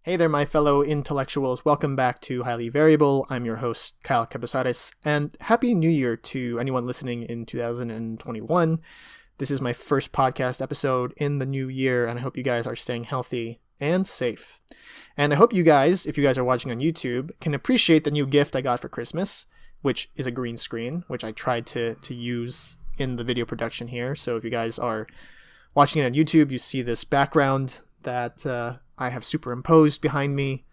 Hey there, my fellow intellectuals. Welcome back to Highly Variable. I'm your host, Kyle Cabasares, and Happy New Year to anyone listening in 2021. This is my first podcast episode in the new year, and I hope you guys are staying healthy and safe. And I hope you guys, if you guys are watching on YouTube, can appreciate the new gift I got for Christmas, which is a green screen, which I tried to use in the video production here. So if you guys are watching it on YouTube, you see this background that I have superimposed behind me.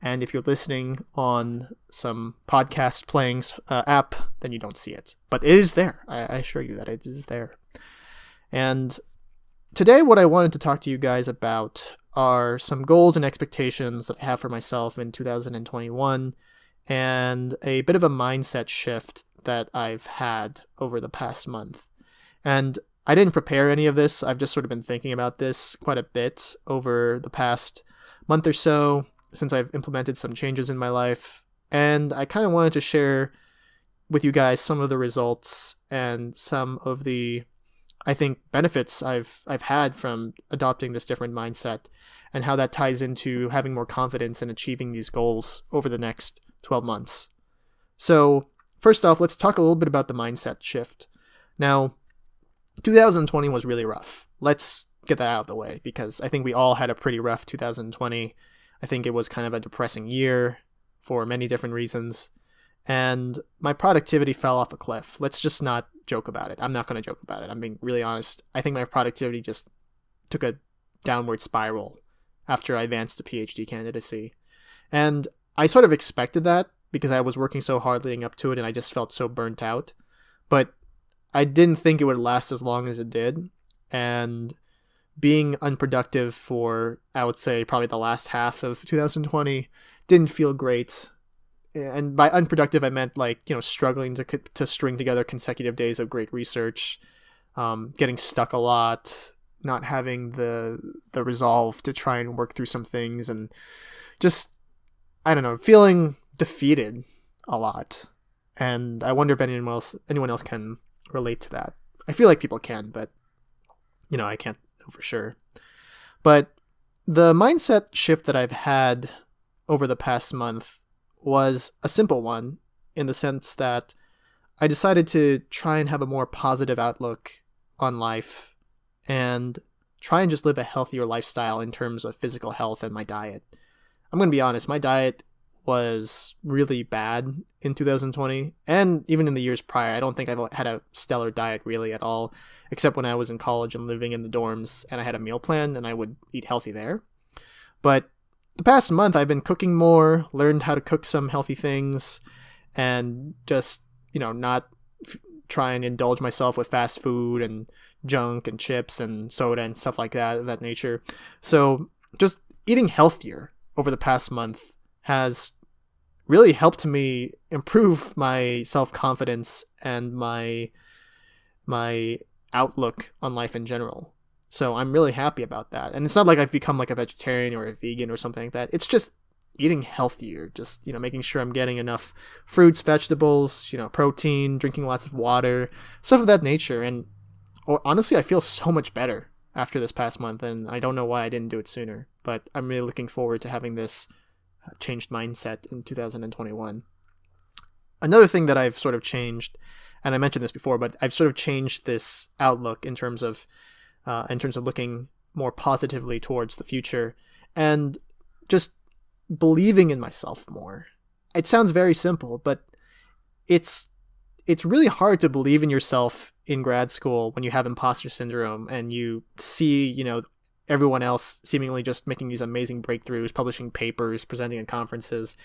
And if you're listening on some podcast playing app, then you don't see it. But it is there. I assure you that it is there. And today what I wanted to talk to you guys about are some goals and expectations that I have for myself in 2021 and a bit of a mindset shift that I've had over the past month. And I didn't prepare any of this. I've just sort of been thinking about this quite a bit over the past month or so since I've implemented some changes in my life. And I kind of wanted to share with you guys some of the results and some of the, I think, benefits I've had from adopting this different mindset and how that ties into having more confidence in achieving these goals over the next 12 months. So first off, let's talk a little bit about the mindset shift. Now, 2020 was really rough. Let's get that out of the way because I think we all had a pretty rough 2020. I think it was kind of a depressing year for many different reasons. And my productivity fell off a cliff. Let's just not joke about it. I'm not going to joke about it. I'm being really honest. I think my productivity just took a downward spiral after I advanced to PhD candidacy. And I sort of expected that because I was working so hard leading up to it and I just felt so burnt out. But I didn't think it would last as long as it did. And being unproductive for, I would say, probably the last half of 2020 didn't feel great. And by unproductive, I meant struggling to string together consecutive days of great research, getting stuck a lot, not having the resolve to try and work through some things, and just, I don't know, feeling defeated a lot. And I wonder if anyone else can relate to that. I feel like people can, but I can't know for sure. But the mindset shift that I've had over the past month was a simple one in the sense that I decided to try and have a more positive outlook on life and try and just live a healthier lifestyle in terms of physical health and my diet. I'm going to be honest, my diet was really bad in 2020 and even in the years prior. I don't think I've had a stellar diet really at all, except when I was in college and living in the dorms and I had a meal plan and I would eat healthy there. But the past month I've been cooking more, learned how to cook some healthy things, and just, not try and indulge myself with fast food and junk and chips and soda and stuff like that of that nature. So just eating healthier over the past month has really helped me improve my self-confidence and my outlook on life in general. So I'm really happy about that. And it's not like I've become like a vegetarian or a vegan or something like that. It's just eating healthier, just, making sure I'm getting enough fruits, vegetables, protein, drinking lots of water, stuff of that nature. And honestly, I feel so much better after this past month, and I don't know why I didn't do it sooner, but I'm really looking forward to having this changed mindset in 2021. Another thing that I've sort of changed, and I mentioned this before, but I've sort of changed this outlook in terms of looking more positively towards the future and just believing in myself more. It sounds very simple, but it's really hard to believe in yourself in grad school when you have imposter syndrome and you see, everyone else seemingly just making these amazing breakthroughs, publishing papers, presenting at conferences,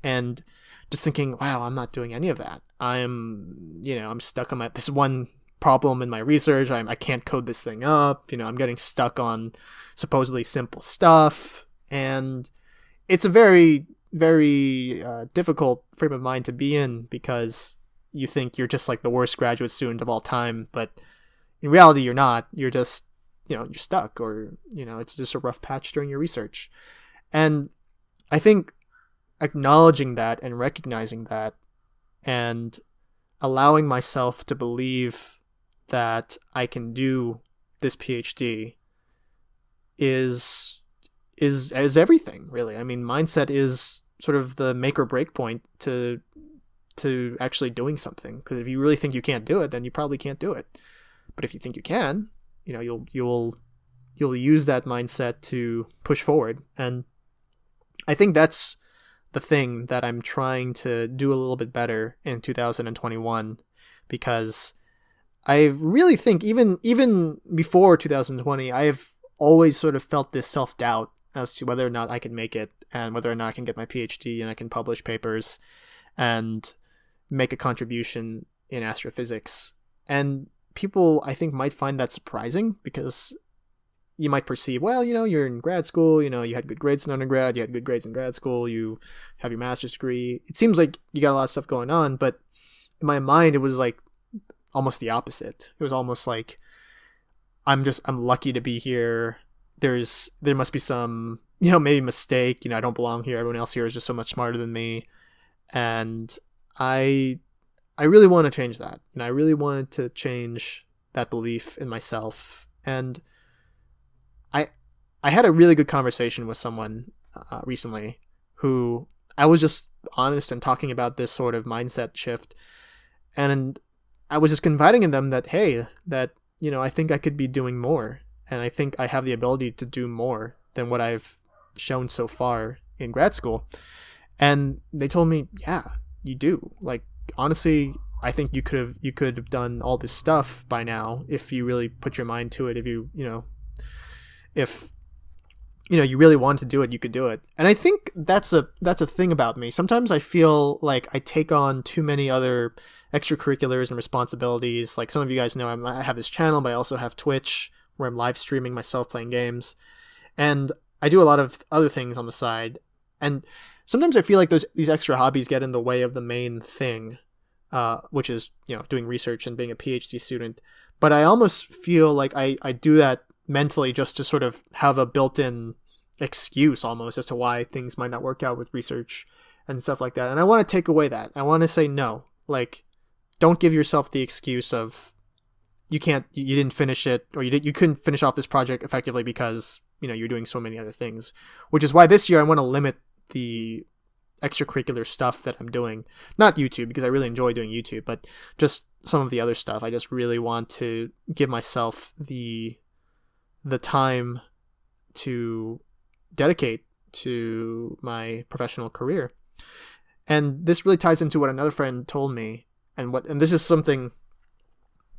and just thinking, wow, I'm not doing any of that. I'm stuck on this one problem in my research. I can't code this thing up. I'm getting stuck on supposedly simple stuff. And it's a very, very difficult frame of mind to be in because you think you're just like the worst graduate student of all time. But in reality, you're not. You're just, you're stuck, or, it's just a rough patch during your research. And I think acknowledging that and recognizing that and allowing myself to believe that I can do this PhD is is everything, really. I mean, mindset is sort of the make or break point to actually doing something. Because if you really think you can't do it, then you probably can't do it. But if you think you can, you'll use that mindset to push forward. And I think that's the thing that I'm trying to do a little bit better in 2021, because I really think even before 2020, I've always sort of felt this self-doubt as to whether or not I can make it, and whether or not I can get my PhD and I can publish papers and make a contribution in astrophysics. And people, I think, might find that surprising, because you might perceive, well, you're in grad school, you had good grades in undergrad, you had good grades in grad school, you have your master's degree. It seems like you got a lot of stuff going on, but in my mind, it was like almost the opposite. It was almost like I'm lucky to be here. There must be some, maybe mistake, I don't belong here. Everyone else here is just so much smarter than me. And I really want to change that. I really wanted to change that belief in myself. And I had a really good conversation with someone recently who I was just honest and talking about this sort of mindset shift. And I was just confiding in them that, hey, I think I could be doing more. And I think I have the ability to do more than what I've shown so far in grad school. And they told me, yeah, you do. Like, honestly, I think you could have done all this stuff by now if you really put your mind to it. If you really wanted to do it, you could do it. And I think that's a thing about me. Sometimes I feel like I take on too many other extracurriculars and responsibilities. Like, some of you guys know, I have this channel, but I also have Twitch, where I'm live streaming myself playing games. And I do a lot of other things on the side. And sometimes I feel like these extra hobbies get in the way of the main thing, which is, doing research and being a PhD student. But I almost feel like I do that mentally just to sort of have a built-in excuse almost as to why things might not work out with research and stuff like that. And I want to take away that. I want to say no. Like, don't give yourself the excuse of you didn't finish it, or you couldn't finish off this project effectively because, you're doing so many other things. Which is why this year I want to limit the extracurricular stuff that I'm doing. Not YouTube, because I really enjoy doing YouTube, but just some of the other stuff. I just really want to give myself the time to dedicate to my professional career. And this really ties into what another friend told me, and this is something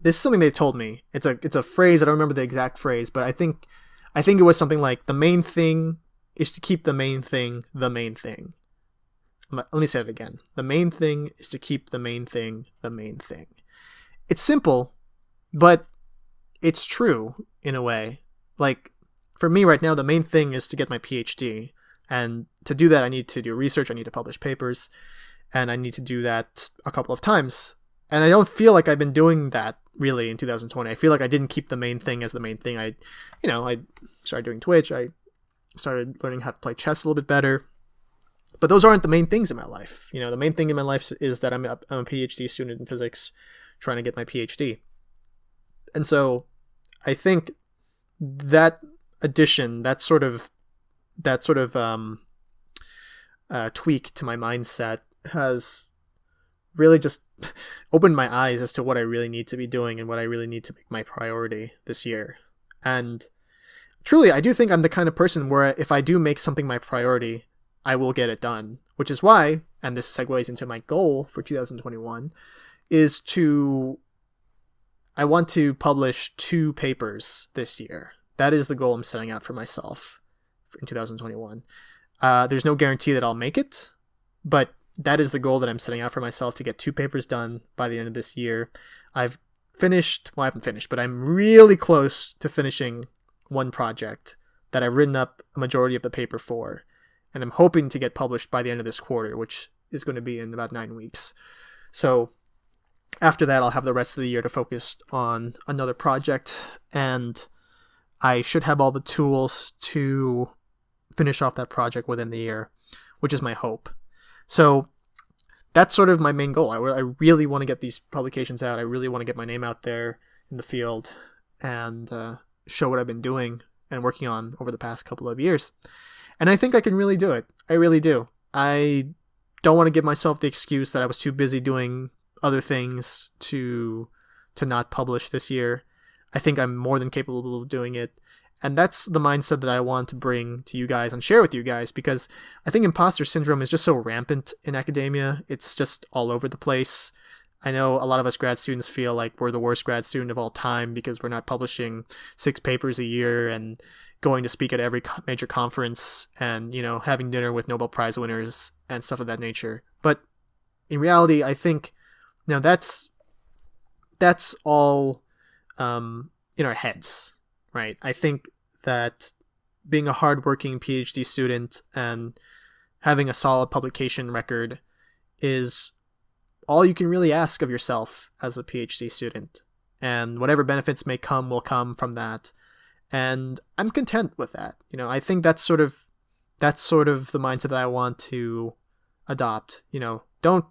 they told me. It's a phrase. I don't remember the exact phrase, but I think it was something like, the main thing is to keep the main thing the main thing. Let me say it again. The main thing is to keep the main thing the main thing. It's simple, but it's true in a way. Like, for me right now, the main thing is to get my PhD. And to do that, I need to do research, I need to publish papers, and I need to do that a couple of times. And I don't feel like I've been doing that really in 2020. I feel like I didn't keep the main thing as the main thing. I started doing Twitch. I started learning how to play chess a little bit better. But those aren't the main things in my life. The main thing in my life is that I'm a PhD student in physics trying to get my PhD. And so I think that addition, that sort of tweak to my mindset has really just opened my eyes as to what I really need to be doing and what I really need to make my priority this year. And truly, I do think I'm the kind of person where if I do make something my priority, I will get it done. Which is why, and this segues into my goal for 2021, is I want to publish 2 papers this year. That is the goal I'm setting out for myself in 2021. There's no guarantee that I'll make it, but that is the goal that I'm setting out for myself, to get 2 papers done by the end of this year. I haven't finished, but I'm really close to finishing one project that I've written up a majority of the paper for, and I'm hoping to get published by the end of this quarter, which is going to be in about 9 weeks. So after that, I'll have the rest of the year to focus on another project, and I should have all the tools to finish off that project within the year, which is my hope. So that's sort of my main goal. I really want to get these publications out. I really want to get my name out there in the field and show what I've been doing and working on over the past couple of years. And I think I can really do it. I really do. I don't want to give myself the excuse that I was too busy doing other things to not publish this year. I think I'm more than capable of doing it. And that's the mindset that I want to bring to you guys and share with you guys, because I think imposter syndrome is just so rampant in academia. It's just all over the place. I know a lot of us grad students feel like we're the worst grad student of all time because we're not publishing 6 papers a year and going to speak at every major conference and, having dinner with Nobel Prize winners and stuff of that nature. But in reality, I think, that's all in our heads, right? I think that being a hardworking PhD student and having a solid publication record is all you can really ask of yourself as a PhD student. And whatever benefits may come will come from that. And I'm content with that. I think that's sort of the mindset that I want to adopt. Don't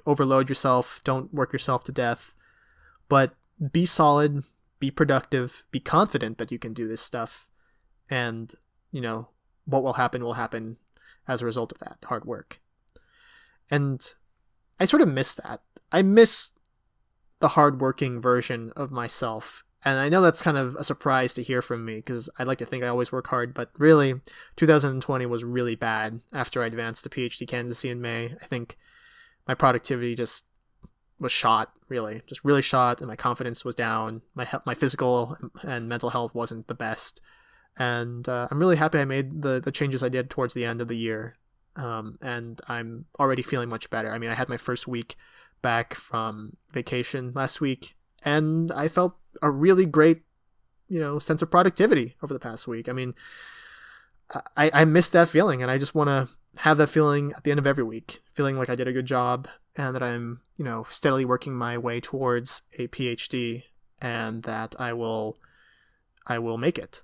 overload yourself, don't work yourself to death, but be solid, be productive, be confident that you can do this stuff. And, what will happen as a result of that hard work. And I sort of miss that. I miss the hardworking version of myself. And I know that's kind of a surprise to hear from me because I'd like to think I always work hard, but really 2020 was really bad after I advanced to PhD candidacy in May. I think my productivity just was shot, just really shot, and my confidence was down. My physical and mental health wasn't the best. And I'm really happy I made the changes I did towards the end of the year. And I'm already feeling much better. I mean, I had my first week back from vacation last week, and I felt a really great, sense of productivity over the past week. I mean, I miss that feeling, and I just want to have that feeling at the end of every week, feeling like I did a good job and that I'm, steadily working my way towards a PhD and that I will make it,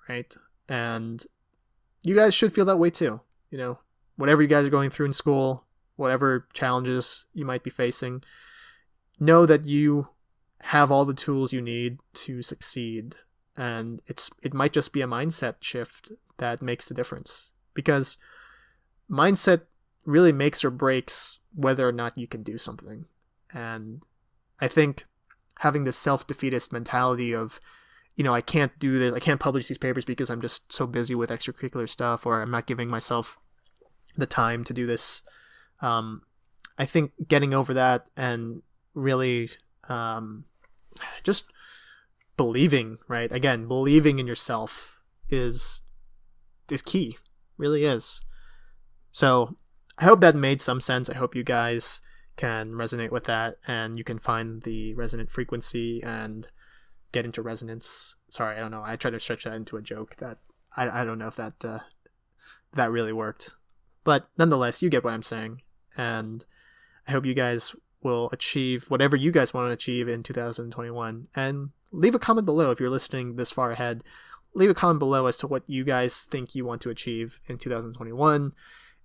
right? And you guys should feel that way too. Whatever you guys are going through in school, whatever challenges you might be facing, know that you have all the tools you need to succeed. And it might just be a mindset shift that makes the difference, because mindset really makes or breaks whether or not you can do something. And I think having this self-defeatist mentality of, I can't do this, I can't publish these papers because I'm just so busy with extracurricular stuff, or I'm not giving myself the time to do this. I think getting over that and really just believing, right? Again, believing in yourself is key, really is. So I hope that made some sense. I hope you guys can resonate with that and you can find the resonant frequency and get into resonance. Sorry, I don't know. I tried to stretch that into a joke that I don't know if that really worked. But nonetheless, you get what I'm saying. And I hope you guys will achieve whatever you guys want to achieve in 2021. And leave a comment below if you're listening this far ahead. Leave a comment below as to what you guys think you want to achieve in 2021.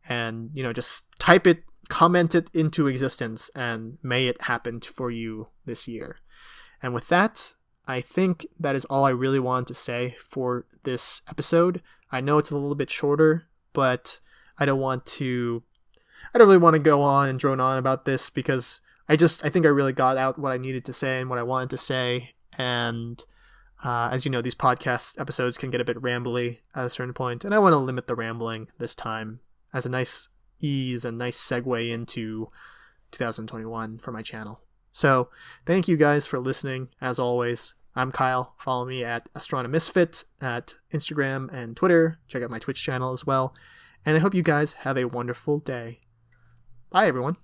And, just type it, comment it into existence, and may it happen for you this year. And with that, I think that is all I really wanted to say for this episode. I know it's a little bit shorter, but I don't really want to go on and drone on about this, because I think I really got out what I needed to say and what I wanted to say. And as you know, these podcast episodes can get a bit rambly at a certain point, and I want to limit the rambling this time as a nice ease and nice segue into 2021 for my channel. So thank you guys for listening. As always, I'm Kyle. Follow me at Astronomisfit at Instagram and Twitter. Check out my Twitch channel as well. And I hope you guys have a wonderful day. Bye, everyone.